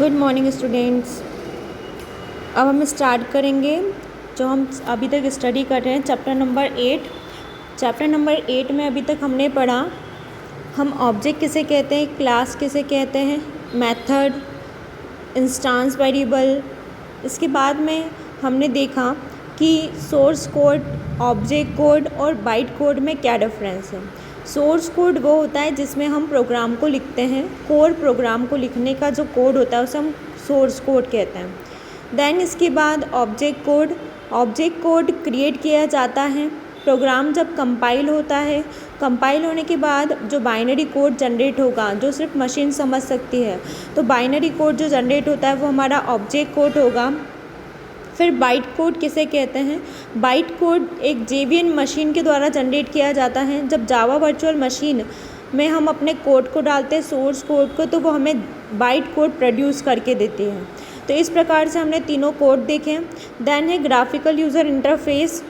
Good morning students. अब हम start करेंगे जो हम अभी तक स्टडी कर रहे हैं चैप्टर नंबर 8। चैप्टर नंबर 8 में अभी तक हमने पढ़ा हम ऑब्जेक्ट किसे कहते हैं, क्लास किसे कहते हैं, मेथड, इंस्टेंस वेरिएबल। इसके बाद में हमने देखा कि सोर्स कोड, ऑब्जेक्ट कोड और बाइट कोड में क्या डिफरेंस है। सोर्स कोड वो होता है जिसमें हम प्रोग्राम को लिखते हैं, कोर प्रोग्राम को लिखने का जो कोड होता है उसे हम सोर्स कोड कहते हैं। देन इसके बाद object code, object code create किया जाता है प्रोग्राम जब कंपाइल होता है। कंपाइल होने के बाद जो बाइनरी कोड जनरेट होगा जो सिर्फ मशीन समझ सकती है, तो बाइनरी कोड जो जनरेट होता है वो हमारा ऑब्जेक्ट कोड होगा। फिर बाइट कोड किसे कहते हैं, बाइट कोड एक जेवीएन मशीन के द्वारा जनरेट किया जाता है। जब जावा वर्चुअल मशीन में हम अपने कोड को डालते हैं, सोर्स कोड को, तो वो हमें बाइट कोड प्रोड्यूस करके देती है। तो इस प्रकार से हमने तीनों कोड देखे। देन है ग्राफिकल यूज़र इंटरफेस।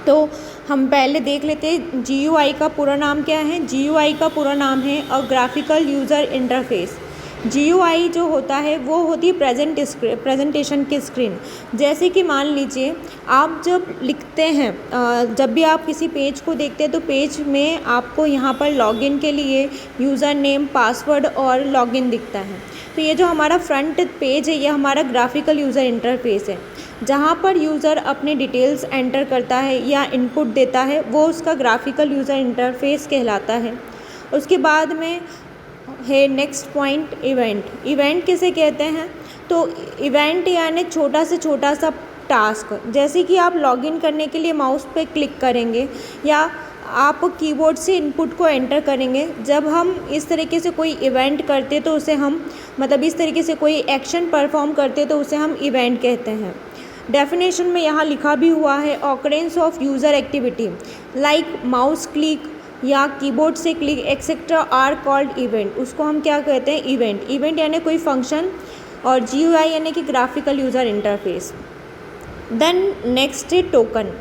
तो हम पहले देख लेते हैं GUI का पूरा नाम क्या है। GUI का पूरा नाम है और ग्राफिकल यूज़र इंटरफेस। GUI जो होता है वो होती है प्रेजेंटेशन की स्क्रीन। जैसे कि मान लीजिए आप जब लिखते हैं, जब भी आप किसी पेज को देखते हैं तो पेज में आपको यहाँ पर लॉगिन के लिए यूज़र नेम, पासवर्ड और लॉगिन दिखता है। तो ये जो हमारा फ्रंट पेज है ये हमारा ग्राफिकल यूज़र इंटरफेस है, जहाँ पर यूज़र अपने डिटेल्स एंटर करता है या इनपुट देता है, वो उसका ग्राफिकल यूज़र इंटरफेस कहलाता है। उसके बाद में है नेक्स्ट पॉइंट इवेंट। इवेंट किसे कहते हैं, तो इवेंट यानी छोटा से छोटा सा टास्क। जैसे कि आप लॉगिन करने के लिए माउस पे क्लिक करेंगे या आप कीबोर्ड से इनपुट को एंटर करेंगे। जब हम इस तरीके से कोई इवेंट करते तो उसे हम इस तरीके से कोई एक्शन परफॉर्म करते तो उसे हम इवेंट कहते हैं। डेफिनेशन में यहाँ लिखा भी हुआ है occurrence of user activity like mouse click या कीबोर्ड से click etcetera are called event. उसको हम क्या कहते हैं, इवेंट। इवेंट यानी कोई फंक्शन और GUI यानी कि graphical user interface. Then next है टोकन।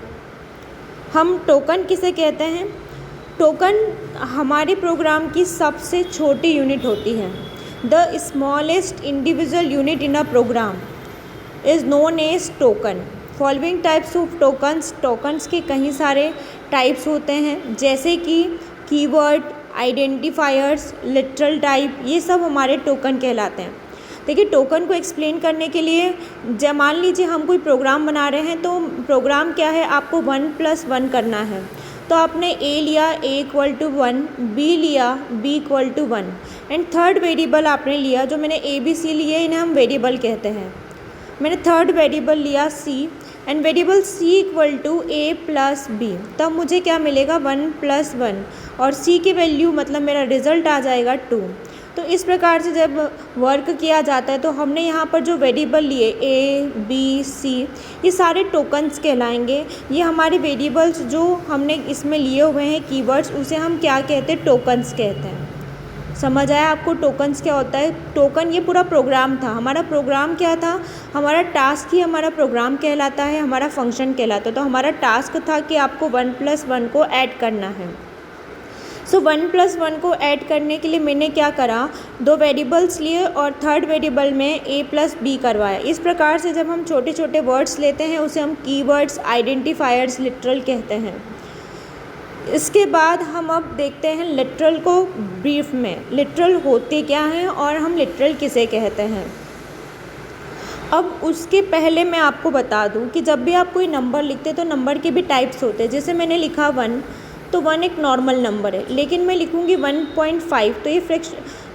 हम टोकन किसे कहते हैं, टोकन हमारे प्रोग्राम की सबसे छोटी यूनिट होती है। The smallest individual unit in a program is known as token. Following types of tokens. Tokens के कई सारे टाइप्स होते हैं जैसे कि कीवर्ड, आइडेंटिफायर्स, लिटरल टाइप, ये सब हमारे टोकन कहलाते हैं। देखिए टोकन को एक्सप्लेन करने के लिए जब मान लीजिए हम कोई प्रोग्राम बना रहे हैं तो प्रोग्राम क्या है, आपको 1+1 करना है। तो आपने A लिया A = 1, B लिया B = 1 एंड थर्ड वेरिएबल आपने लिया, जो मैंने ABC लिए इन्हें हम वेरिएबल कहते हैं। मैंने थर्ड वेरिएबल लिया C and variable C = A + B, तब मुझे क्या मिलेगा 1+1 और C की वैल्यू मतलब मेरा रिज़ल्ट आ जाएगा 2। तो इस प्रकार से जब वर्क किया जाता है तो हमने यहाँ पर जो वेरिएबल लिए A, B, C, ये सारे टोकन्स कहलाएंगे। ये हमारे वेरिएबल्स जो हमने इसमें लिए हुए हैं कीवर्ड्स, उसे हम क्या कहते हैं, टोकन्स कहते हैं। समझ आया आपको टोकन्स क्या होता है। टोकन ये पूरा प्रोग्राम था। हमारा प्रोग्राम क्या था, हमारा टास्क ही हमारा प्रोग्राम कहलाता है, हमारा फंक्शन कहलाता है। तो हमारा टास्क था कि आपको 1+1 को ऐड करना है। सो 1+1 को ऐड करने के लिए मैंने क्या करा, 2 वेरिएबल्स लिए और थर्ड वेरिएबल में A + B करवाया। इस प्रकार से जब हम छोटे छोटे वर्ड्स लेते हैं उसे हम कीवर्ड्स, आइडेंटिफायर्स, लिटरल कहते हैं। इसके बाद हम अब देखते हैं लिटरल को ब्रीफ में। लिटरल होते क्या हैं और हम लिटरल किसे कहते हैं। अब उसके पहले मैं आपको बता दूं कि जब भी आप कोई नंबर लिखते हैं तो नंबर के भी टाइप्स होते हैं। जैसे मैंने लिखा 1, तो 1 एक नॉर्मल नंबर है, लेकिन मैं लिखूंगी 1.5 तो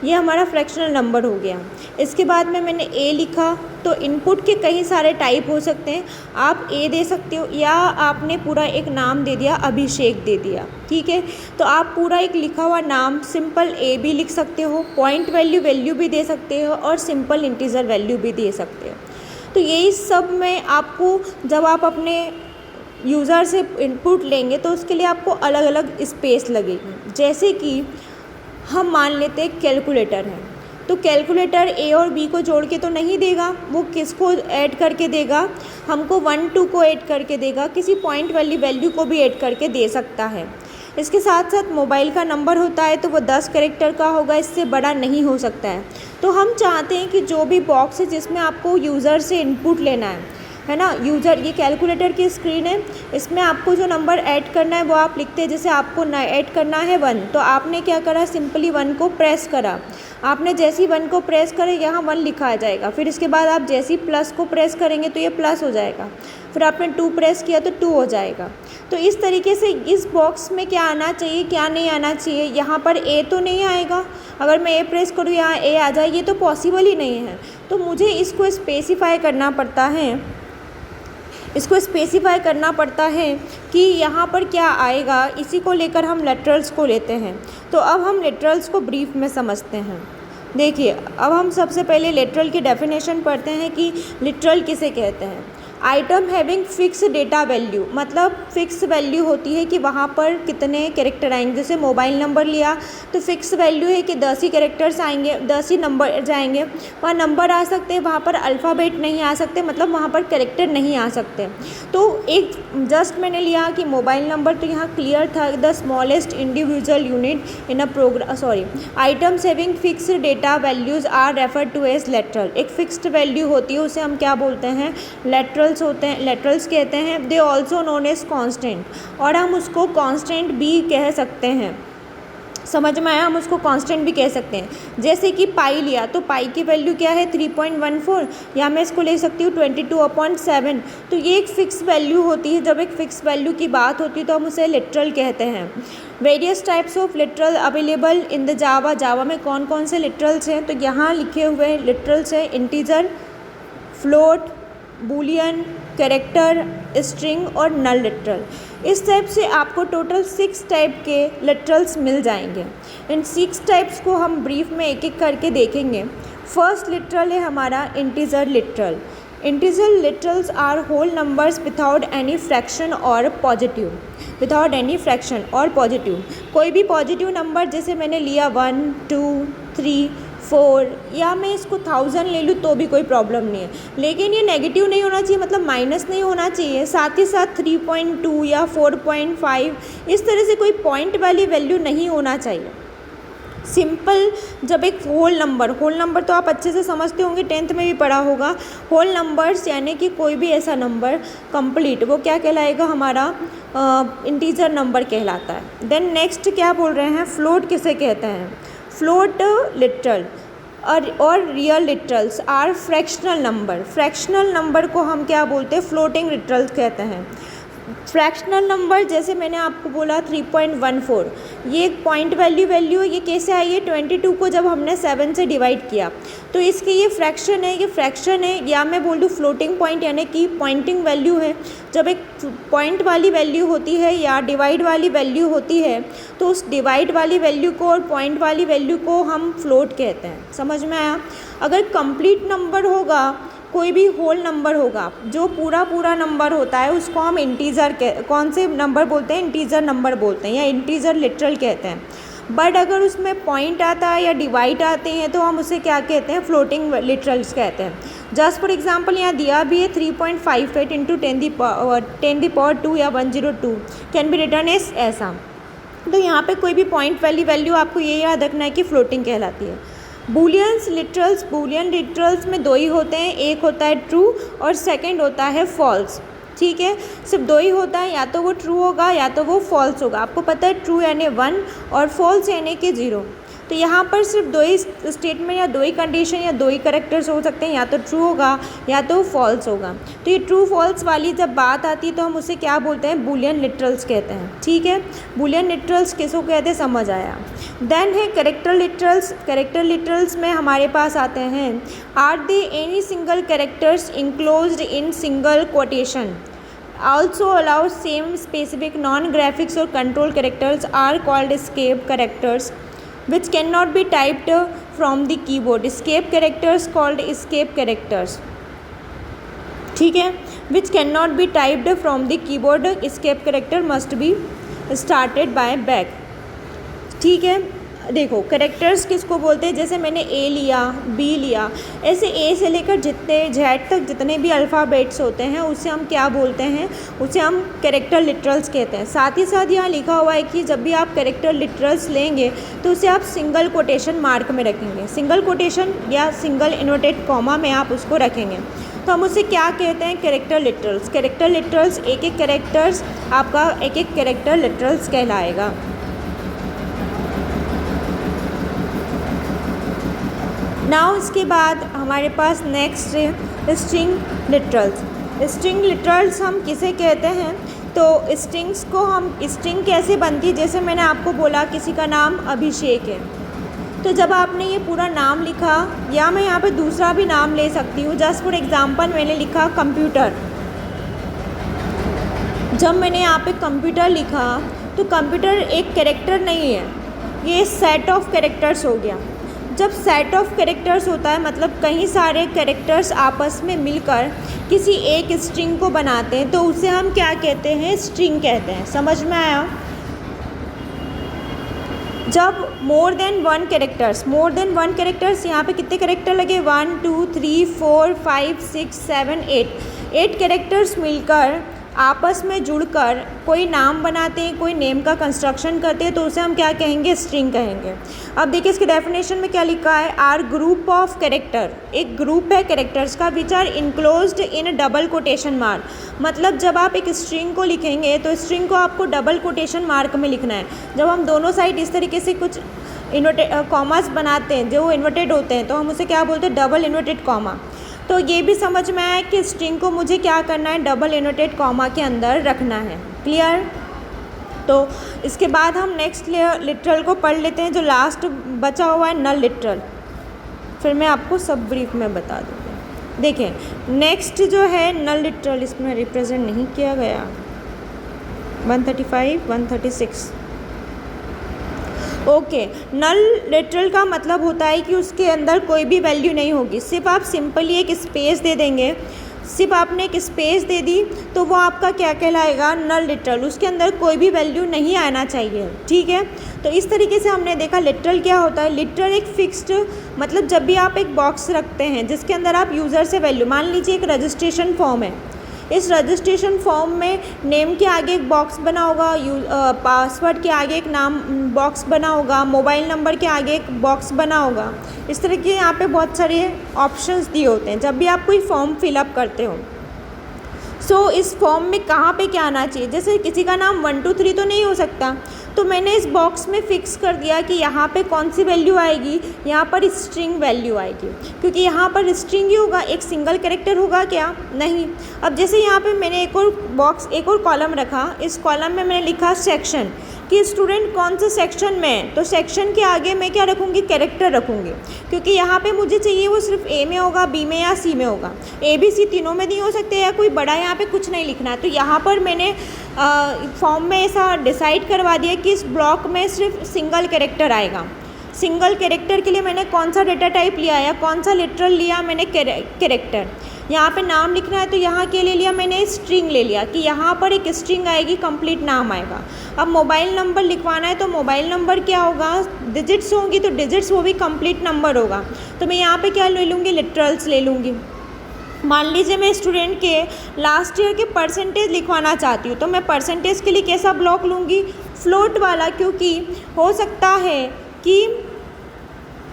ये हमारा फ्रैक्शनल नंबर हो गया। इसके बाद में मैंने A लिखा, तो इनपुट के कई सारे टाइप हो सकते हैं। आप A दे सकते हो या आपने पूरा एक नाम दे दिया, अभिषेक दे दिया, ठीक है। तो आप पूरा एक लिखा हुआ नाम सिंपल A भी लिख सकते हो, पॉइंट वैल्यू भी दे सकते हो और सिंपल इंटीजर वैल्यू भी दे सकते हो। तो यही सब में आपको जब आप अपने यूज़र से इनपुट लेंगे तो उसके लिए आपको अलग अलग स्पेस लगेगी। जैसे कि हम मान लेते हैं कैलकुलेटर है, तो कैलकुलेटर A और B को जोड़ के तो नहीं देगा, वो किसको ऐड करके देगा, हमको 1, 2 को ऐड करके देगा, किसी पॉइंट वाली वैल्यू को भी ऐड करके दे सकता है। इसके साथ साथ मोबाइल का नंबर होता है तो वो 10 कैरेक्टर का होगा, इससे बड़ा नहीं हो सकता है। तो हम चाहते हैं कि जो भी बॉक्स है जिसमें आपको यूज़र से इनपुट लेना है ना, यूज़र, ये कैलकुलेटर की स्क्रीन है, इसमें आपको जो नंबर ऐड करना है वो आप लिखते हैं। जैसे आपको ऐड करना है 1, तो आपने क्या करा, सिंपली 1 को प्रेस करा। आपने जैसे ही 1 को प्रेस करे यहाँ 1 लिखा आ जाएगा। फिर इसके बाद आप जैसे ही प्लस को प्रेस करेंगे तो ये प्लस हो जाएगा। फिर आपने 2 प्रेस किया तो 2 हो जाएगा। तो इस तरीके से इस बॉक्स में क्या आना चाहिए, क्या नहीं आना चाहिए। यहाँ पर ए तो नहीं आएगा, अगर मैं ए प्रेस करूँ यहाँ ए आ जाए, ये तो पॉसिबल ही नहीं है। तो मुझे इसको स्पेसिफाई करना पड़ता है, कि यहाँ पर क्या आएगा। इसी को लेकर हम लिटरल्स को लेते हैं। तो अब हम लिटरल्स को ब्रीफ में समझते हैं। देखिए, अब हम सबसे पहले लिटरल की डेफिनेशन पढ़ते हैं कि लिटरल किसे कहते हैं। Atom having fix data value, मतलब फिक्स वैल्यू होती है कि वहाँ पर कितने कैरेक्टर आएंगे। जैसे मोबाइल नंबर लिया तो फिक्स वैल्यू है कि 10 ही कैरेक्टर्स आएंगे, 10 ही नंबर जाएंगे। वहाँ नंबर आ सकते हैं, वहाँ पर अल्फ़ाबेट नहीं आ सकते, मतलब वहाँ पर कैरेक्टर नहीं आ सकते। तो एक जस्ट मैंने लिया कि मोबाइल नंबर, तो यहाँ क्लियर था, the smallest individual unit in a items having fix data values are refer to as literal. एक फिक्स्ड वैल्यू होती है, उसे हम क्या बोलते हैं, लेटरल्स कहते हैं। They also known as constant, और हम उसको कांस्टेंट भी कह सकते हैं। समझ में आया, हम उसको कांस्टेंट भी कह सकते हैं। जैसे कि पाई लिया तो पाई की वैल्यू क्या है 3.14, या मैं इसको ले सकती हूँ 22/7। तो ये एक फ़िक्स वैल्यू होती है। जब एक फ़िक्स वैल्यू की बात होती है तो हम उसे लिटरल कहते हैं। Various types of literal available in the Java में कौन कौन से लिटरल्स हैं, तो यहाँ लिखे हुए लिटरल्स हैं integer, float, Boolean, character, string और नल लिटरल। इस टाइप से आपको टोटल 6 टाइप के लिटरल्स मिल जाएंगे। इन 6 टाइप्स को हम ब्रीफ में एक एक करके देखेंगे। फर्स्ट लिटरल है हमारा integer literal. Integer literals are whole numbers without any fraction और पॉजिटिव। कोई भी पॉजिटिव नंबर, जैसे मैंने लिया 1, 2, 3, 4, या मैं इसको 1000 ले लूँ तो भी कोई प्रॉब्लम नहीं है। लेकिन ये नेगेटिव नहीं होना चाहिए, मतलब माइनस नहीं होना चाहिए। साथ ही साथ 3.2 या 4.5 इस तरह से कोई पॉइंट वाली वैल्यू नहीं होना चाहिए। सिंपल, जब एक होल नंबर तो आप अच्छे से समझते होंगे, 10th में भी पढ़ा होगा। होल नंबर्स यानी कि कोई भी ऐसा नंबर कंप्लीट, वो क्या कहलाएगा, हमारा इंटीजर नंबर कहलाता है। देन नेक्स्ट क्या बोल रहे हैं, फ्लोट किसे कहते हैं। फ्लोट लिटरल और real literals are fractional number को हम क्या बोलते हैं, फ्लोटिंग लिटरल्स कहते हैं। फ्रैक्शनल नंबर, जैसे मैंने आपको बोला 3.14, ये एक पॉइंट वैल्यू है। ये कैसे आई है, 22 को जब हमने 7 से डिवाइड किया तो इसके ये फ्रैक्शन है, या मैं बोल दूँ फ्लोटिंग पॉइंट यानी कि पॉइंटिंग वैल्यू है। जब एक पॉइंट वाली वैल्यू होती है या डिवाइड वाली वैल्यू होती है तो उस डिवाइड वाली वैल्यू को और पॉइंट वाली वैल्यू को हम फ्लोट कहते हैं। समझ में आया। अगर कंप्लीट नंबर होगा, कोई भी होल नंबर होगा, जो पूरा नंबर होता है उसको हम कौन से नंबर बोलते हैं, इंटीजर नंबर बोलते हैं या इंटीजर लिटरल कहते हैं। बट अगर उसमें पॉइंट आता है या डिवाइड आते हैं तो हम उसे क्या कहते हैं, फ्लोटिंग लिटरल्स कहते हैं। जस्ट फॉर एग्जांपल यहाँ दिया भी है 3.58 इंटू 10^2 या 102 कैन बी रिटर्न एज ऐसा। तो यहाँ पे कोई भी पॉइंट वाली वैल्यू आपको ये याद रखना है कि फ्लोटिंग कहलाती है। बूलियन लिटरल्स में 2 ही होते हैं, एक होता है ट्रू और सेकंड होता है फॉल्स। ठीक है, सिर्फ 2 ही होता है, या तो वो ट्रू होगा या तो वो फॉल्स होगा। आपको पता है ट्रू यानी 1 और फॉल्स यानी कि 0। तो यहाँ पर सिर्फ 2 ही स्टेटमेंट या 2 ही कंडीशन या 2 ही कैरेक्टर्स हो सकते हैं, या तो ट्रू होगा या तो फॉल्स होगा। तो ये ट्रू फॉल्स वाली जब बात आती है तो हम उसे क्या बोलते हैं, बूलियन लिटरल्स कहते हैं। ठीक है, बूलियन लिटरल्स किसको कहते हैं समझ आया। देन है कैरेक्टर लिटरल्स में हमारे पास आते हैं, are they any single characters enclosed in single quotation also allow same specific non-graphics or control characters are called escape characters which cannot be typed from the keyboard. Escape characters called escape characters. ठीक है, which cannot be typed from the keyboard. Escape character must be started by back. ठीक है, देखो characters किसको बोलते हैं, जैसे मैंने ए लिया, बी लिया, ऐसे ए से लेकर जितने जेड तक जितने भी अल्फ़ाबेट्स होते हैं उसे हम क्या बोलते हैं, उसे हम कैरेक्टर लिटरल्स कहते हैं। साथ ही साथ यहाँ लिखा हुआ है कि जब भी आप कैरेक्टर लिटरल्स लेंगे तो उसे आप सिंगल कोटेशन मार्क में रखेंगे, सिंगल कोटेशन या सिंगल इन्वर्टेड कॉमा में आप उसको रखेंगे। तो हम उसे क्या कहते हैं, कैरेक्टर लिटरल्स। कैरेक्टर लिटरल्स एक एक कैरेक्टर्स आपका एक एक कैरेक्टर लिटरल्स कहलाएगा। नाउ इसके बाद हमारे पास नेक्स्ट है स्ट्रिंग लिटरल्स। स्ट्रिंग लिटरल्स हम किसे कहते हैं, तो स्ट्रिंग्स को हम, स्ट्रिंग कैसे बनती है, जैसे मैंने आपको बोला किसी का नाम अभिषेक है, तो जब आपने ये पूरा नाम लिखा, या मैं यहाँ पे दूसरा भी नाम ले सकती हूँ, जस्ट फॉर एग्जांपल मैंने लिखा कंप्यूटर। जब मैंने यहाँ पे कंप्यूटर लिखा तो कंप्यूटर एक कैरेक्टर नहीं है, ये सेट ऑफ कैरेक्टर्स हो गया। जब सेट ऑफ कैरेक्टर्स होता है मतलब कई सारे कैरेक्टर्स आपस में मिलकर किसी एक स्ट्रिंग को बनाते हैं, तो उसे हम क्या कहते हैं, स्ट्रिंग कहते हैं। समझ में आया। जब मोर देन वन कैरेक्टर्स, यहाँ पे कितने कैरेक्टर लगे, 1 2 3 4 5 6 7 8 कैरेक्टर्स मिलकर आपस में जुड़कर कोई नाम बनाते हैं, कोई नेम का कंस्ट्रक्शन करते हैं, तो उसे हम क्या कहेंगे, स्ट्रिंग कहेंगे। अब देखिए इसके डेफिनेशन में क्या लिखा है, आर ग्रुप ऑफ कैरेक्टर, एक ग्रुप है कैरेक्टर्स का, which are enclosed in double quotation mark. मतलब जब आप एक स्ट्रिंग को लिखेंगे तो स्ट्रिंग को आपको डबल कोटेशन मार्क में लिखना है। जब हम दोनों साइड इस तरीके से कुछ कॉमास बनाते हैं जो इन्वर्टेड होते हैं, तो हम उसे क्या बोलते हैं, डबल इन्वर्टेड कॉमा। तो ये भी समझ में आया कि स्ट्रिंग को मुझे क्या करना है, डबल इन्वर्टेड कॉमा के अंदर रखना है। क्लियर। तो इसके बाद हम नेक्स्ट लिटरल को पढ़ लेते हैं, जो लास्ट बचा हुआ है नल लिटरल, फिर मैं आपको सब ब्रीफ में बता दूँगी। देखें नेक्स्ट जो है नल लिटरल, इसमें रिप्रेजेंट नहीं किया गया, 135 136। ओके, नल लिटरल का मतलब होता है कि उसके अंदर कोई भी वैल्यू नहीं होगी, सिर्फ आप सिंपली एक स्पेस दे देंगे। सिर्फ आपने एक स्पेस दे दी तो वो आपका क्या कहलाएगा, नल लिटरल। उसके अंदर कोई भी वैल्यू नहीं आना चाहिए। ठीक है, तो इस तरीके से हमने देखा लिटरल क्या होता है। लिटरल एक फिक्स्ड, मतलब जब भी आप एक बॉक्स रखते हैं जिसके अंदर आप यूज़र से वैल्यू, मान लीजिए एक रजिस्ट्रेशन फॉर्म है, इस रजिस्ट्रेशन फॉर्म में नेम के आगे एक बॉक्स बना होगा, पासवर्ड के आगे एक नाम बॉक्स बना होगा, मोबाइल नंबर के आगे एक बॉक्स बना होगा। इस तरह के यहाँ पे बहुत सारे ऑप्शंस दिए होते हैं जब भी आप कोई फॉर्म फिलअप करते हो। सो इस फॉर्म में कहाँ पे क्या आना चाहिए, जैसे किसी का नाम 1 2 3 तो नहीं हो सकता, तो मैंने इस बॉक्स में फ़िक्स कर दिया कि यहाँ पे कौन सी वैल्यू आएगी, यहाँ पर स्ट्रिंग वैल्यू आएगी, क्योंकि यहाँ पर स्ट्रिंग ही होगा, एक सिंगल कैरेक्टर होगा क्या, नहीं। अब जैसे यहाँ पे मैंने एक और बॉक्स, एक और कॉलम रखा, इस कॉलम में मैंने लिखा सेक्शन, कि स्टूडेंट कौन से सेक्शन में है, तो सेक्शन के आगे मैं क्या रखूँगी, कैरेक्टर रखूँगी, क्योंकि यहाँ पे मुझे चाहिए वो सिर्फ ए में होगा, बी में या सी में होगा। ए बी सी तीनों में नहीं हो सकते, या कोई बड़ा यहाँ पे कुछ नहीं लिखना है। तो यहाँ पर मैंने फॉर्म में ऐसा डिसाइड करवा दिया कि इस ब्लॉक में सिर्फ सिंगल कैरेक्टर आएगा। सिंगल कैरेक्टर के लिए मैंने कौन सा डेटा टाइप लिया या कौन सा लिटरल लिया, मैंने कैरेक्टर। यहाँ पे नाम लिखना है तो यहाँ के लिए लिया मैंने स्ट्रिंग ले लिया, कि यहाँ पर एक स्ट्रिंग आएगी, कंप्लीट नाम आएगा। अब मोबाइल नंबर लिखवाना है तो मोबाइल नंबर क्या होगा, डिजिट्स होंगी तो डिजिट्स वो भी कंप्लीट नंबर होगा। तो मैं यहाँ पे क्या ले लूँगी, लिटरल्स ले लूँगी। मान लीजिए मैं स्टूडेंट के लास्ट ईयर के परसेंटेज लिखवाना चाहती हूँ, तो मैं परसेंटेज के लिए कैसा ब्लॉक लूँगी, फ्लोट वाला, क्योंकि हो सकता है कि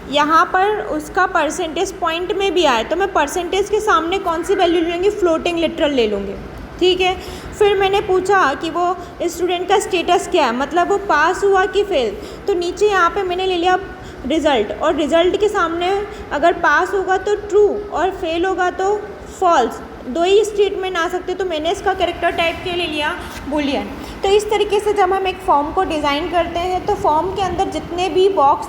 यहाँ पर उसका परसेंटेज पॉइंट में भी आए, तो मैं परसेंटेज के सामने कौन सी वैल्यू लूँगी, फ्लोटिंग लिटरल ले लूँगी। ठीक है, फिर मैंने पूछा कि वो स्टूडेंट का स्टेटस क्या है, मतलब वो पास हुआ कि फेल, तो नीचे यहाँ पे मैंने ले लिया रिज़ल्ट, और रिज़ल्ट के सामने अगर पास होगा तो ट्रू और फेल होगा तो फॉल्स, दो ही स्टेटमेंट आ सकते, तो मैंने इसका कैरेक्टर टाइप के ले लिया बूलियन। तो इस तरीके से जब हम एक फॉर्म को डिज़ाइन करते हैं तो फॉर्म के अंदर जितने भी बॉक्स,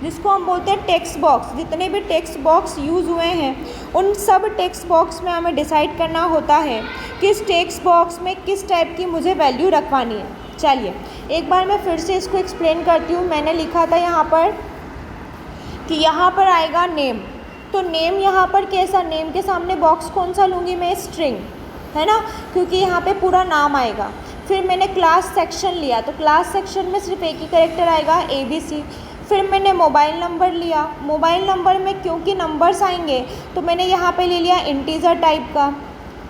जिसको हम बोलते हैं टेक्स्ट बॉक्स, जितने भी टेक्स्ट बॉक्स यूज़ हुए हैं उन सब टेक्स्ट बॉक्स में हमें डिसाइड करना होता है कि इस टेक्स्ट बॉक्स में किस टाइप की मुझे वैल्यू रखवानी है। चलिए एक बार मैं फिर से इसको एक्सप्लेन करती हूँ। मैंने लिखा था यहाँ पर कि यहाँ पर आएगा नेम, तो नेम यहाँ पर कैसा, नेम के सामने बॉक्स कौन सा लूँगी मैं, स्ट्रिंग, है ना, क्योंकि यहाँ पे पूरा नाम आएगा। फिर मैंने क्लास सेक्शन लिया, तो क्लास सेक्शन में सिर्फ एक ही कैरेक्टर आएगा, ABC। फिर मैंने मोबाइल नंबर लिया, मोबाइल नंबर में क्योंकि नंबर्स आएंगे तो मैंने यहाँ पे ले लिया इंटीजर टाइप का,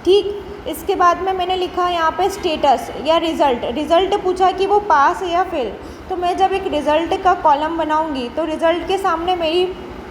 ठीक। इसके बाद में मैंने लिखा यहाँ पे स्टेटस या रिज़ल्ट, रिज़ल्ट पूछा कि वो पास है या फेल, तो मैं जब एक रिज़ल्ट का कॉलम बनाऊँगी तो रिज़ल्ट के सामने मेरी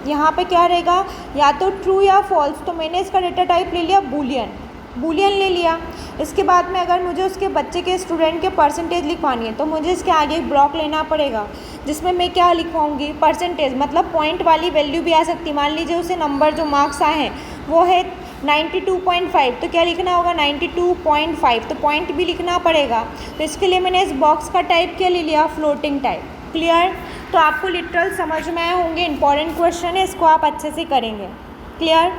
यहाँ पे क्या रहेगा, या तो ट्रू या फॉल्स, तो मैंने इसका डेटा टाइप ले लिया बूलियन, बूलियन ले लिया। इसके बाद में अगर मुझे उसके बच्चे के स्टूडेंट के परसेंटेज लिखवानी है तो मुझे इसके आगे एक ब्लॉक लेना पड़ेगा जिसमें मैं क्या लिखवाऊंगी, परसेंटेज, मतलब पॉइंट वाली वैल्यू भी आ सकती है। मान लीजिए उसे नंबर जो मार्क्स आए हैं वो है 92.5, तो क्या लिखना होगा 92.5, तो पॉइंट भी लिखना पड़ेगा। तो इसके लिए मैंने इस बॉक्स का टाइप क्या ले लिया, फ्लोटिंग टाइप। क्लियर? तो आपको लिटरल समझ में आए होंगे, इंपॉर्टेंट क्वेश्चन है, इसको आप अच्छे से करेंगे। क्लियर?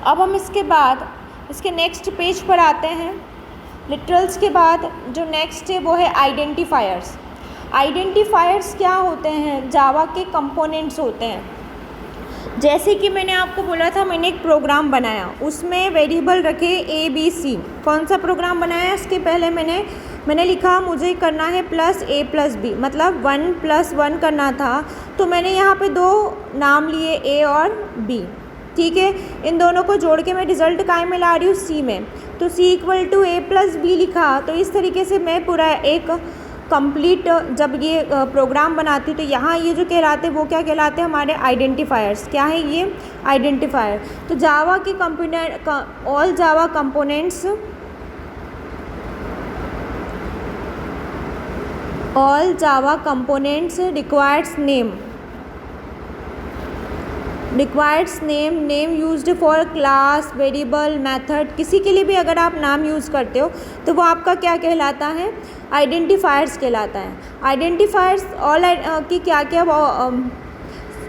अब हम इसके बाद इसके नेक्स्ट पेज पर आते हैं। लिटरल्स के बाद जो नेक्स्ट है वो है आइडेंटिफायर्स। आइडेंटिफायर्स क्या होते हैं, जावा के कंपोनेंट्स होते हैं। जैसे कि मैंने आपको बोला था, मैंने एक प्रोग्राम बनाया, उसमें वेरिएबल रखे ABC। कौन सा प्रोग्राम बनाया, इसके पहले मैंने लिखा मुझे करना है +A+B, मतलब 1+1 करना था, तो मैंने यहाँ पे दो नाम लिए A और B, ठीक है। इन दोनों को जोड़ के मैं रिज़ल्ट काय में ला रही हूँ, C में, तो C = A+B लिखा। तो इस तरीके से मैं पूरा एक कंप्लीट जब ये प्रोग्राम बनाती हूँ तो यहाँ ये जो कहलाते हैं वो क्या कहलाते हैं, हमारे आइडेंटिफायर्स। क्या है ये, आइडेंटिफायर। तो जावा के component, all Java components, all Java components requires name, requires name, name used for class, variable, method, किसी के लिए भी अगर आप नाम यूज़ करते हो तो वो आपका क्या कहलाता है, आइडेंटिफायर्स कहलाता है। आइडेंटिफायर्स ऑल की क्या क्या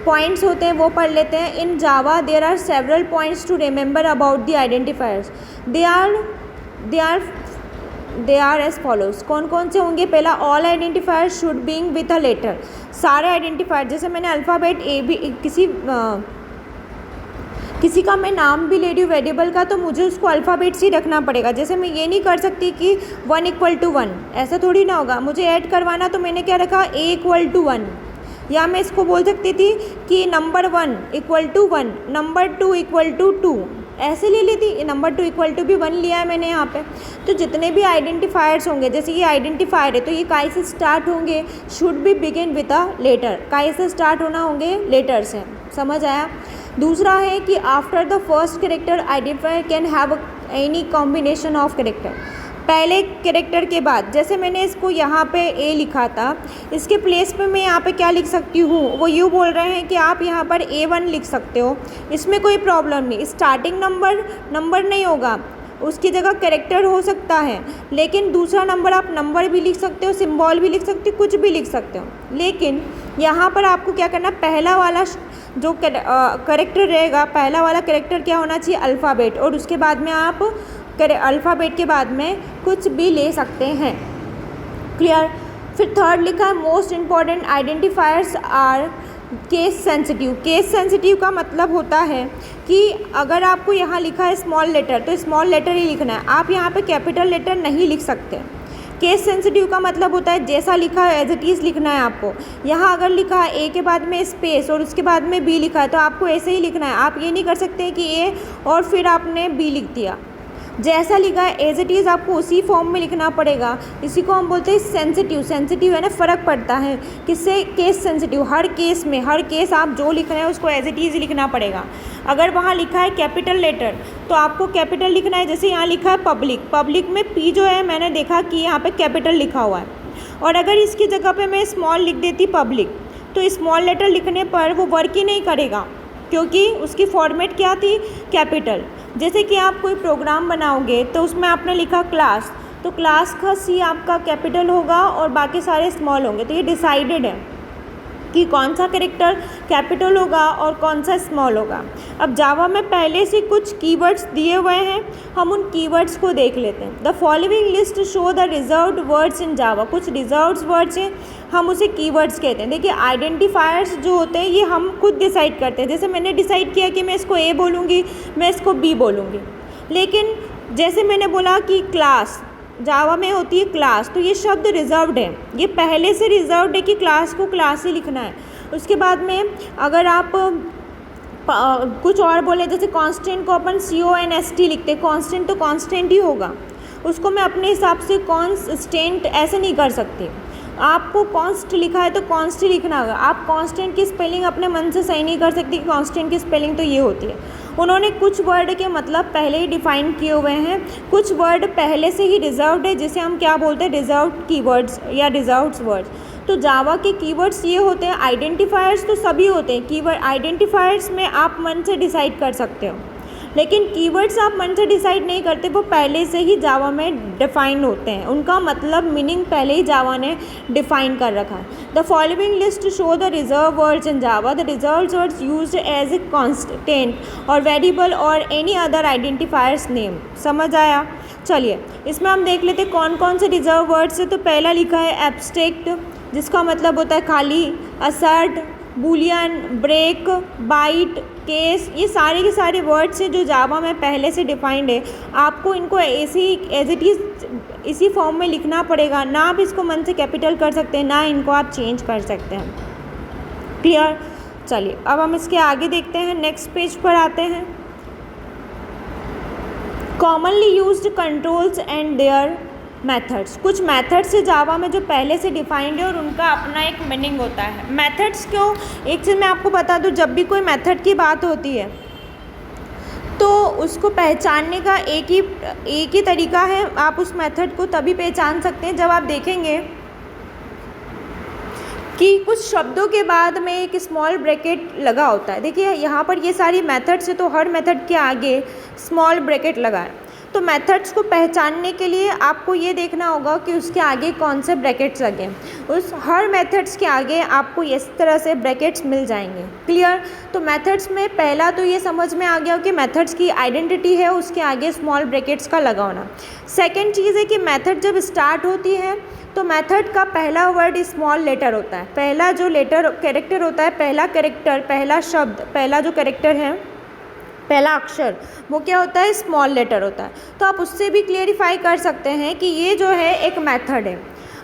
पॉइंट्स होते हैं वो पढ़ लेते हैं। In Java there are several points to remember about the identifiers, they are as follows. कौन कौन से होंगे, पहला all identifiers should being with a letter, सारे आइडेंटिफायर, जैसे मैंने अल्फ़ाबेट A भी किसी का मैं नाम भी ले रही हूँ वेरिएबल का, तो मुझे उसको अल्फ़ाबेट से ही रखना पड़ेगा। जैसे मैं ये नहीं कर सकती कि 1 = 1, ऐसा थोड़ी ना होगा, मुझे ऐड करवाना, तो मैंने क्या रखा, A = 1, या मैं इसको बोल सकती थी कि नंबर 1 = 1, नंबर 2 = 2, ऐसे ले लेती। नंबर 2 = भी 1 लिया है मैंने यहाँ पे। तो जितने भी आइडेंटिफायर्स होंगे, जैसे ये आइडेंटिफायर है तो ये काय से स्टार्ट होंगे, should be begin with a letter, काय से स्टार्ट होना होंगे, लेटर से। समझ आया? दूसरा है कि after the first character identifier can have any combination of character, पहले कैरेक्टर के बाद, जैसे मैंने इसको यहाँ पे A लिखा था, इसके प्लेस पे मैं यहाँ पे क्या लिख सकती हूँ, वो यूँ बोल रहे हैं कि आप यहाँ पर A1 लिख सकते हो, इसमें कोई प्रॉब्लम नहीं। स्टार्टिंग नंबर नहीं होगा, उसकी जगह कैरेक्टर हो सकता है, लेकिन दूसरा नंबर आप नंबर भी लिख सकते हो, सिंबल भी लिख सकते हो, कुछ भी लिख सकते हो। लेकिन यहाँ पर आपको क्या करना, पहला वाला जो कैरेक्टर रहेगा, पहला वाला कैरेक्टर क्या होना चाहिए, अल्फ़ाबेट, और उसके बाद में आप अल्फ़ाबेट के बाद में कुछ भी ले सकते हैं। क्लियर? फिर थर्ड लिखा है most important identifiers are case sensitive. Case sensitive का मतलब होता है कि अगर आपको यहाँ लिखा है स्मॉल लेटर तो स्मॉल लेटर ही लिखना है, आप यहाँ पे कैपिटल लेटर नहीं लिख सकते। केस सेंसिटिव का मतलब होता है जैसा लिखा है एज इट इज़ लिखना है आपको। यहाँ अगर लिखा है A के बाद में स्पेस और उसके बाद में B लिखा है तो आपको ऐसे ही लिखना है। आप ये नहीं कर सकते कि A और फिर आपने B लिख दिया। जैसा लिखा है एज इट इज़ आपको उसी फॉर्म में लिखना पड़ेगा। इसी को हम बोलते हैं सेंसिटिव। सेंसिटिव है ना, फ़र्क पड़ता है किससे, केस सेंसिटिव। हर केस में, हर केस आप जो लिख रहे हैं उसको एज इट इज़ लिखना पड़ेगा। अगर वहाँ लिखा है कैपिटल लेटर तो आपको कैपिटल लिखना है। जैसे यहाँ लिखा है पब्लिक, पब्लिक में P जो है मैंने देखा कि यहाँ पे कैपिटल लिखा हुआ है, और अगर इसकी जगह पे मैं स्मॉल लिख देती पब्लिक तो स्मॉल लेटर लिखने पर वो वर्क ही नहीं करेगा, क्योंकि उसकी फॉर्मेट क्या थी, कैपिटल। जैसे कि आप कोई प्रोग्राम बनाओगे तो उसमें आपने लिखा क्लास, तो क्लास का C आपका कैपिटल होगा और बाकी सारे स्मॉल होंगे। तो ये डिसाइडेड है कि कौन सा कैरेक्टर कैपिटल होगा और कौन सा स्मॉल होगा। अब जावा में पहले से कुछ कीवर्ड्स दिए हुए हैं, हम उन कीवर्ड्स को देख लेते हैं। The following list show the reserved words in Java. कुछ रिजर्व्ड वर्ड्स हैं, हम उसे कीवर्ड्स कहते हैं। देखिए आइडेंटिफायर्स जो होते हैं ये हम खुद डिसाइड करते हैं। जैसे मैंने डिसाइड किया कि मैं इसको A बोलूँगी, मैं इसको B बोलूँगी। लेकिन जैसे मैंने बोला कि क्लास, जावा में होती है क्लास, तो ये शब्द रिजर्व्ड है, ये पहले से रिजर्व्ड है कि क्लास को क्लास ही लिखना है। उसके बाद में अगर आप कुछ और बोले, जैसे कांस्टेंट को अपन CONST लिखते हैं, कांस्टेंट तो कांस्टेंट ही होगा, उसको मैं अपने हिसाब से कांस्टेंट ऐसे नहीं कर सकती। आपको कॉन्स्ट लिखा है तो कॉन्स्ट ही लिखना होगा। आप कांस्टेंट की स्पेलिंग अपने मन से सही नहीं कर सकती कि कांस्टेंट की स्पेलिंग तो ये होती है। उन्होंने कुछ वर्ड के मतलब पहले ही डिफाइन किए हुए हैं, कुछ वर्ड पहले से ही रिजर्व्ड है, जिसे हम क्या बोलते हैं, रिजर्व्ड कीवर्ड्स या रिजर्व्ड वर्ड्स। तो जावा के कीवर्ड्स ये होते हैं। आइडेंटिफायर्स तो सभी होते हैं, कीवर्ड आइडेंटिफायर्स में आप मन से डिसाइड कर सकते हो, लेकिन कीवर्ड्स आप मन से डिसाइड नहीं करते, वो पहले से ही जावा में डिफाइन होते हैं, उनका मतलब मीनिंग पहले ही जावा ने डिफाइन कर रखा है। The following list show the reserve words in Java. The reserve words used as a constant और वेरिएबल और एनी अदर आइडेंटिफायर्स नेम। समझ आया? चलिए इसमें हम देख लेते कौन कौन से रिजर्व वर्ड्स है। तो पहला लिखा है एब्स्ट्रैक्ट, जिसका मतलब होता है खाली, assert, boolean, break, byte, case, ये सारे के सारे वर्ड्स हैं जो जावा में पहले से डिफाइंड है। आपको इनको ऐसे ही एज इट इज़ इसी फॉर्म में लिखना पड़ेगा, ना आप इसको मन से कैपिटल कर सकते हैं, ना इनको आप चेंज कर सकते हैं। क्लियर? चलिए अब हम इसके आगे देखते हैं, नेक्स्ट पेज पर आते हैं। Commonly used controls and their methods. कुछ मेथड्स से जावा में जो पहले से डिफाइंड है और उनका अपना एक मीनिंग होता है। मेथड्स क्यों? एक चीज़ मैं आपको बता दूं, जब भी कोई मेथड की बात होती है तो उसको पहचानने का एक ही तरीका है। आप उस मेथड को तभी पहचान सकते हैं जब आप देखेंगे कि कुछ शब्दों के बाद में एक स्मॉल ब्रैकेट लगा होता है। देखिए यहाँ पर ये सारी मेथड्स है, तो हर मेथड के आगे स्मॉल ब्रैकेट लगा है। तो मेथड्स को पहचानने के लिए आपको ये देखना होगा कि उसके आगे कौन से ब्रैकेट्स लगे। उस हर मेथड्स के आगे आपको इस तरह से ब्रैकेट्स मिल जाएंगे। क्लियर? तो मेथड्स में पहला तो ये समझ में आ गया कि मेथड्स की आइडेंटिटी है उसके आगे स्मॉल ब्रैकेट्स का लगा होना। सेकेंड चीज़ है कि मेथड जब स्टार्ट होती है तो मेथड का पहला वर्ड स्मॉल लेटर होता है। पहला जो लेटर कैरेक्टर होता है, पहला कैरेक्टर, पहला शब्द, पहला जो कैरेक्टर है, पहला अक्षर, वो क्या होता है, स्मॉल लेटर होता है। तो आप उससे भी क्लियरिफाई कर सकते हैं कि ये जो है एक मेथड है।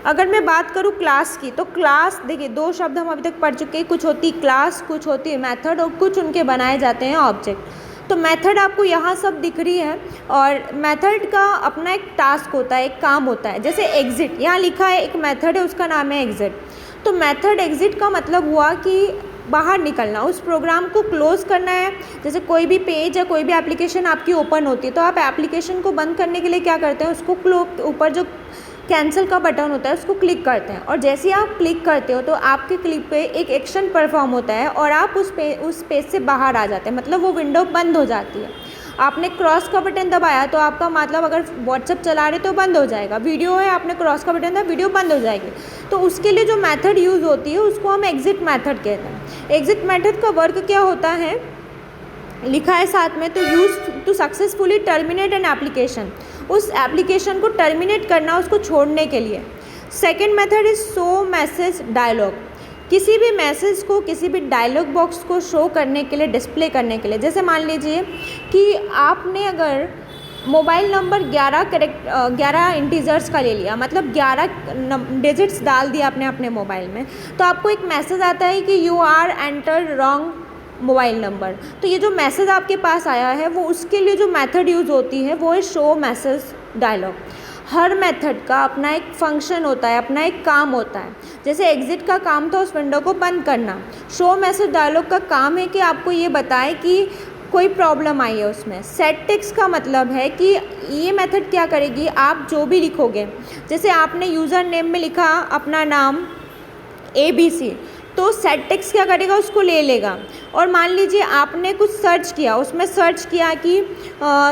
अगर मैं बात करूँ क्लास की, तो क्लास देखिए दो शब्द हम अभी तक पढ़ चुके हैं, कुछ होती क्लास, कुछ होती है मेथड, और कुछ उनके बनाए जाते हैं ऑब्जेक्ट। तो मेथड आपको यहाँ सब दिख रही है, और मेथड का अपना एक टास्क होता है, एक काम होता है। जैसे एग्ज़िट, यहाँ लिखा है एक मेथड है, उसका नाम है एग्ज़िट। तो मेथड एग्ज़िट का मतलब हुआ कि बाहर निकलना, उस प्रोग्राम को क्लोज़ करना है। जैसे कोई भी पेज या कोई भी एप्लीकेशन आपकी ओपन होती है, तो आप एप्लीकेशन को बंद करने के लिए क्या करते हैं, उसको ऊपर जो कैंसिल का बटन होता है उसको क्लिक करते हैं, और जैसे ही आप क्लिक करते हो तो आपके क्लिक पे एक एक्शन परफॉर्म होता है और आप उस पेज से बाहर आ जाते हैं, मतलब वो विंडो बंद हो जाती है। आपने क्रॉस का बटन दबाया तो आपका मतलब अगर व्हाट्सएप चला रहे तो बंद हो जाएगा, वीडियो है आपने क्रॉस का बटन दबाया वीडियो बंद हो जाएगी। तो उसके लिए जो मेथड यूज़ होती है उसको हम एग्ज़िट मेथड कहते हैं। एग्ज़िट मेथड का वर्क क्या होता है, लिखा है साथ में, तो use to successfully terminate an application, उस एप्लीकेशन को टर्मिनेट करना, उसको छोड़ने के लिए। Second method is show message dialog, किसी भी मैसेज को, किसी भी डायलॉग बॉक्स को शो करने के लिए, डिस्प्ले करने के लिए। जैसे मान लीजिए कि आपने अगर मोबाइल नंबर 11 इंटीजर्स का ले लिया, मतलब 11 डिजिट्स डाल दिया आपने अपने मोबाइल में, तो आपको एक मैसेज आता है कि you are enter wrong mobile number. तो ये जो मैसेज आपके पास आया है वो उसके लिए जो मेथड यूज़ होती है वो है शो मैसेज डायलॉग। हर मेथड का अपना एक फंक्शन होता है, अपना एक काम होता है। जैसे एग्ज़िट का काम था उस विंडो को बंद करना, शो मैसेज डायलॉग का काम है कि आपको ये बताए कि कोई प्रॉब्लम आई है उसमें। सेट टेक्स्ट का मतलब है कि ये मेथड क्या करेगी, आप जो भी लिखोगे, जैसे आपने यूज़र नेम में लिखा अपना नाम ABC, तो सेट टेक्स्ट क्या करेगा, उसको ले लेगा। और मान लीजिए आपने कुछ सर्च किया, उसमें सर्च किया कि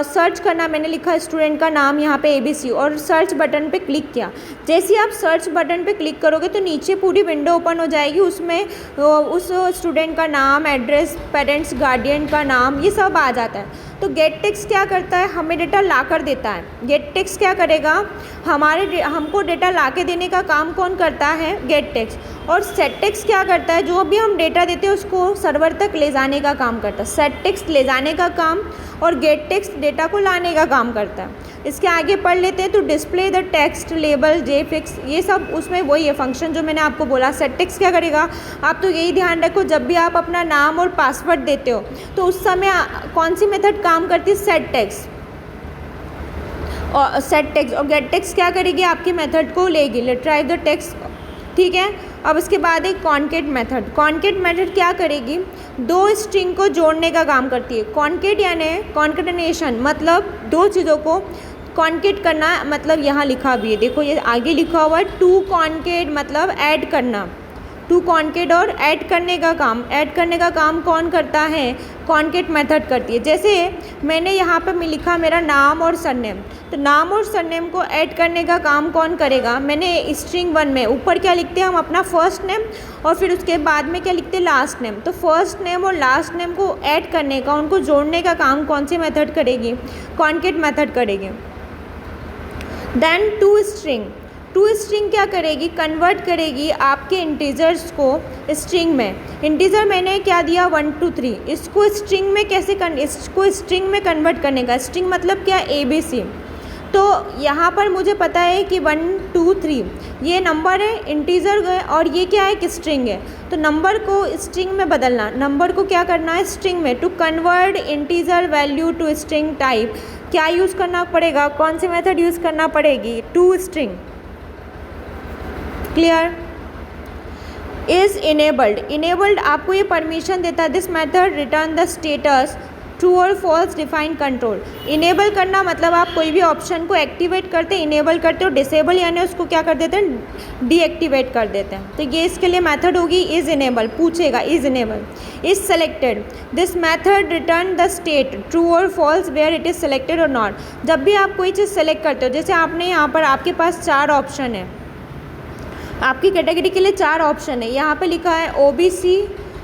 सर्च करना, मैंने लिखा स्टूडेंट का नाम यहाँ पे ABC, और सर्च बटन पे क्लिक किया। जैसे ही आप सर्च बटन पे क्लिक करोगे तो नीचे पूरी विंडो ओपन हो जाएगी, उसमें उस स्टूडेंट का नाम, एड्रेस, पेरेंट्स, गार्डियन का नाम, ये सब आ जाता है। तो गेट टेक्स्ट क्या करता है, हमें डेटा ला कर देता है। गेट टेक्स्ट क्या करेगा, हमको डेटा ला के देने का काम कौन करता है, गेट टेक्स्ट। और सेट टेक्स्ट क्या करता है, जो भी हम डेटा देते हैं उसको सर्वर तक ले जाने का काम करता है। सेट टेक्स्ट ले जाने का काम और गेट टेक्स्ट डेटा को लाने का काम करता है। इसके आगे पढ़ लेते हैं। तो display the text label J fix, ये सब उसमें वही है फंक्शन जो मैंने आपको बोला। सेट टेक्स्ट क्या करेगा, आप तो यही ध्यान रखो, जब भी आप अपना नाम और पासवर्ड देते हो तो उस समय कौन सी मेथड काम करती है, सेट टेक्स्ट। और सेट टेक्स्ट और गेट टेक्स्ट क्या करेगी, आपकी मेथड को लेगी, रिट्राइव द टेक्स्ट, ठीक है। अब उसके बाद एक कॉन्केट मेथड। कॉन्केट मेथड क्या करेगी, दो स्ट्रिंग को जोड़ने का काम करती है। कॉन्केट यानी कॉन्केटनेशन, मतलब दो चीज़ों को कॉन्केट करना, मतलब यहाँ लिखा भी है, देखो ये आगे लिखा हुआ है, टू कॉन्केट मतलब ऐड करना। टू कॉन्केट और ऐड करने का काम, ऐड करने का काम कौन करता है, कॉन्केट मेथड करती है। जैसे मैंने यहाँ पर लिखा मेरा नाम और सरनेम, तो नाम और सरनेम को ऐड करने का काम कौन करेगा, मैंने स्ट्रिंग 1 में ऊपर क्या लिखते हैं हम, अपना फर्स्ट नेम और फिर उसके बाद में क्या लिखते हैं, लास्ट नेम। तो फर्स्ट नेम और लास्ट नेम को ऐड करने का, उनको जोड़ने का काम कौन सी मेथड करेगी, कॉन्केट मेथड करेगी। देन टू स्ट्रिंग क्या करेगी, कन्वर्ट करेगी आपके इंटीजर्स को स्ट्रिंग में। इंटीजर मैंने क्या दिया 1 2 3, इसको स्ट्रिंग में कैसे इसको स्ट्रिंग में कन्वर्ट करने का, स्ट्रिंग मतलब क्या, ABC। तो यहाँ पर मुझे पता है कि 1 2 3 ये नंबर है, इंटीजर है, और ये क्या है, एक स्ट्रिंग है। तो नंबर को स्ट्रिंग में बदलना, नंबर को क्या करना है, स्ट्रिंग में। To convert integer value to string type, क्या यूज़ करना पड़ेगा, कौन सी मेथड यूज़ करना पड़ेगी, to string. Clear. Is enabled आपको ये परमिशन देता है, this method return the status true और फॉल्स डिफाइन कंट्रोल। इनेबल करना मतलब आप कोई भी ऑप्शन को एक्टिवेट करते हैं, इनेबल करते हो, डिसेबल यानी उसको क्या कर देते हैं, डीएक्टिवेट कर देते हैं। तो ये इसके लिए मेथड होगी इज इनेबल, पूछेगा is enable. Is selected, this method return the state true और false where it is selected और नॉट। जब भी आप कोई चीज़ सेलेक्ट करते हो, जैसे आपने यहाँ पर आपके पास 4 ऑप्शन है, आपकी कैटेगरी के लिए 4 ऑप्शन है, यहाँ पे लिखा है OBC,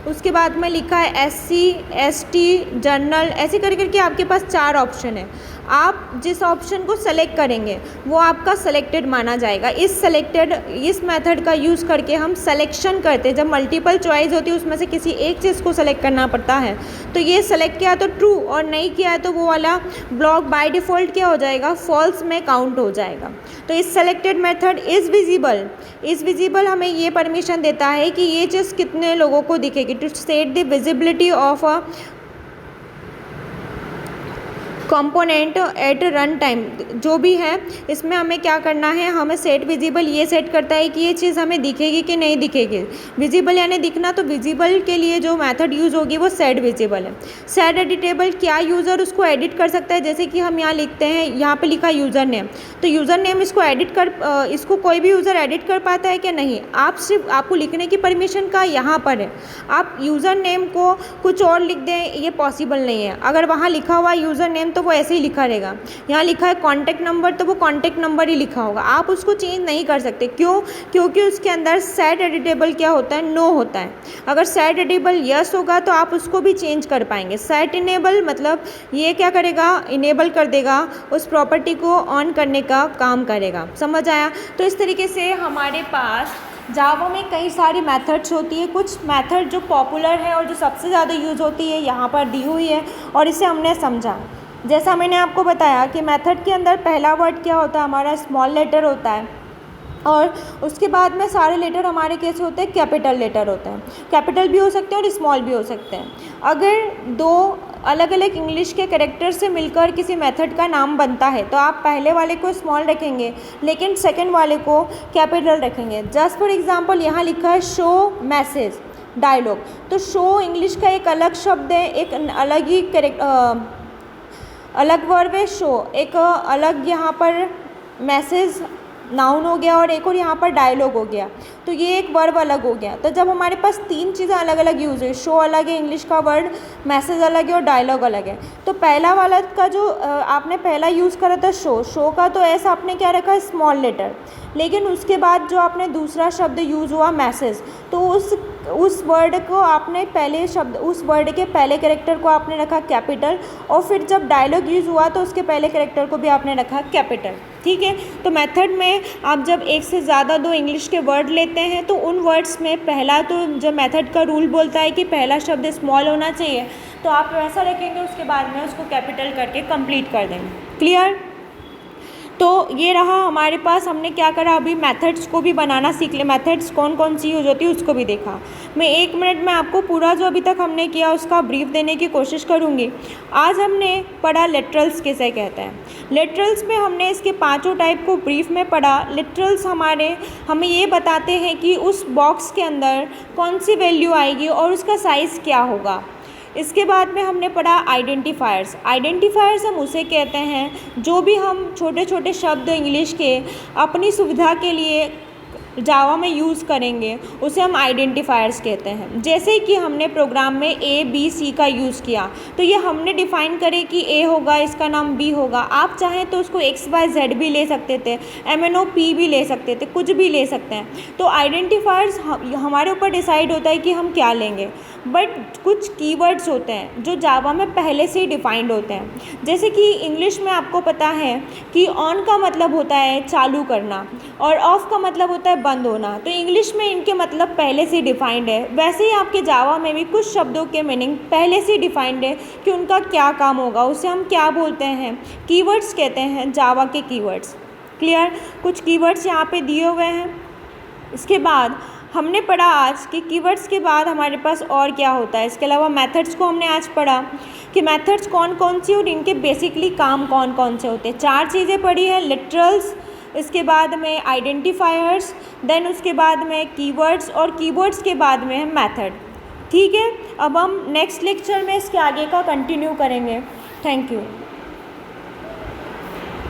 उसके बाद में लिखा है SC ST जनरल, ऐसे करके आपके पास 4 ऑप्शन है। आप जिस ऑप्शन को सेलेक्ट करेंगे वो आपका सेलेक्टेड माना जाएगा। इस मेथड का यूज़ करके हम सेलेक्शन करते हैं, जब मल्टीपल चॉइस होती है उसमें से किसी एक चीज़ को सेलेक्ट करना पड़ता है। तो ये सेलेक्ट किया तो ट्रू और नहीं किया है तो वो वाला ब्लॉक बाय डिफ़ॉल्ट क्या हो जाएगा, फॉल्स में काउंट हो जाएगा। तो इस सेलेक्टेड मेथड इज़ विजिबल हमें ये परमिशन देता है कि ये चीज़ कितने लोगों को दिखेगी, to set the visibility of a component at run time. जो भी है इसमें हमें क्या करना है, हमें सेट विजिबल ये सेट करता है कि ये चीज़ हमें दिखेगी कि नहीं दिखेगी। विजिबल यानी दिखना, तो विजिबल के लिए जो मेथड यूज़ होगी वो सेट विजिबल है। सेट एडिटेबल, क्या यूज़र उसको एडिट कर सकता है, जैसे कि हम यहाँ लिखते हैं, यहाँ पे लिखा यूज़र नेम, तो यूज़र नेम इसको कोई भी यूज़र एडिट कर पाता है कि नहीं, आप सिर्फ आपको लिखने की परमिशन का यहाँ पर है। आप यूज़र नेम को कुछ और लिख दें ये पॉसिबल नहीं है। अगर वहाँ लिखा हुआ यूज़र नेम तो वो ऐसे ही लिखा रहेगा। यहाँ लिखा है कॉन्टैक्ट नंबर तो वो कॉन्टैक्ट नंबर ही लिखा होगा, आप उसको चेंज नहीं कर सकते। क्यों? क्योंकि उसके अंदर सेट एडिटेबल क्या होता है, नो होता है। अगर सेट एडिटेबल यस होगा तो आप उसको भी चेंज कर पाएंगे। सेट इनेबल मतलब ये क्या करेगा, इनेबल कर देगा, उस प्रॉपर्टी को ऑन करने का काम करेगा। समझ आया? तो इस तरीके से हमारे पास जावा में कई सारी मेथड्स होती है। कुछ मेथड जो पॉपुलर है और जो सबसे ज़्यादा यूज़ होती है यहाँ पर दी हुई है और इसे हमने समझा। जैसा मैंने आपको बताया कि मेथड के अंदर पहला वर्ड क्या होता है, हमारा स्मॉल लेटर होता है और उसके बाद में सारे लेटर हमारे कैसे होते हैं, कैपिटल लेटर होते हैं। कैपिटल भी हो सकते हैं और स्मॉल भी हो सकते हैं। अगर दो अलग अलग इंग्लिश के कैरेक्टर से मिलकर किसी मेथड का नाम बनता है तो आप पहले वाले को स्मॉल रखेंगे लेकिन सेकंड वाले को कैपिटल रखेंगे। जस्ट फॉर एग्जांपल यहाँ लिखा है शो मैसेज डायलॉग, तो शो इंग्लिश का एक अलग शब्द है, एक अलग ही अलग वर्ब है शो, एक अलग यहाँ पर मैसेज नाउन हो गया और एक और यहाँ पर डायलॉग हो गया, तो ये एक वर्ब अलग हो गया। तो जब हमारे पास 3 चीज़ें अलग अलग यूज़ है, शो अलग है इंग्लिश का वर्ड, मैसेज अलग है और डायलॉग अलग है, तो पहला वाला का जो आपने पहला यूज़ करा था शो का तो ऐसा आपने क्या रखा है, स्मॉल लेटर। लेकिन उसके बाद जो आपने दूसरा शब्द यूज़ हुआ मैसेज, तो उस वर्ड को आपने उस वर्ड के पहले कैरेक्टर को आपने रखा कैपिटल और फिर जब डायलॉग यूज़ हुआ तो उसके पहले कैरेक्टर को भी आपने रखा कैपिटल। ठीक है। तो मेथड में आप जब एक से ज़्यादा दो इंग्लिश के वर्ड लेते हैं तो उन वर्ड्स में पहला, तो जब मेथड का रूल बोलता है कि पहला शब्द स्मॉल होना चाहिए, तो आप वैसा रखेंगे, उसके बाद में उसको कैपिटल करके कंप्लीट कर देंगे। क्लियर? तो ये रहा हमारे पास, हमने क्या करा, अभी मेथड्स को भी बनाना सीख ले, मेथड्स कौन कौन सी यूज होती है उसको भी देखा। मैं 1 मिनट में आपको पूरा जो अभी तक हमने किया उसका ब्रीफ देने की कोशिश करूँगी। आज हमने पढ़ा लिटरल्स किसे कहते हैं। लिटरल्स में हमने इसके 5 टाइप को ब्रीफ में पढ़ा। लिटरल्स हमें ये बताते हैं कि उस बॉक्स के अंदर कौन सी वैल्यू आएगी और उसका साइज़ क्या होगा। इसके बाद में हमने पढ़ा आइडेंटिफायर्स। आइडेंटिफायर्स हम उसे कहते हैं जो भी हम छोटे छोटे शब्द इंग्लिश के अपनी सुविधा के लिए जावा में यूज़ करेंगे उसे हम आइडेंटिफायर्स कहते हैं। जैसे कि हमने प्रोग्राम में ए बी सी का यूज़ किया, तो ये हमने डिफ़ाइन करे कि ए होगा, इसका नाम बी होगा। आप चाहें तो उसको एक्स वाई जेड भी ले सकते थे, MNOP भी ले सकते थे, कुछ भी ले सकते हैं। तो आइडेंटिफायर्स हमारे ऊपर डिसाइड होता है कि हम क्या लेंगे। बट कुछ कीवर्ड्स होते हैं जो जावा में पहले से ही डिफाइंड होते हैं। जैसे कि इंग्लिश में आपको पता है कि ऑन का मतलब होता है चालू करना और ऑफ का मतलब होता है बंद होना। तो इंग्लिश में इनके मतलब पहले से डिफाइंड है। वैसे ही आपके जावा में भी कुछ शब्दों के मीनिंग पहले से डिफाइंड है कि उनका क्या काम होगा, उसे हम क्या बोलते हैं, कीवर्ड्स कहते हैं, जावा के कीवर्ड्स। क्लियर? कुछ कीवर्ड्स यहाँ पे दिए हुए हैं। इसके बाद हमने पढ़ा आज कि कीवर्ड्स के बाद हमारे पास और क्या होता है। इसके अलावा मेथड्स को हमने आज पढ़ा कि मेथड्स कौन कौन सी और इनके बेसिकली काम कौन कौन से होते हैं। 4 चीज़ें पढ़ी हैं, लिटरल्स, इसके बाद में आइडेंटिफायर्स, देन उसके बाद में कीवर्ड्स और कीवर्ड्स के बाद में है मेथड। ठीक है, अब हम नेक्स्ट लेक्चर में इसके आगे का कंटिन्यू करेंगे। Thank you.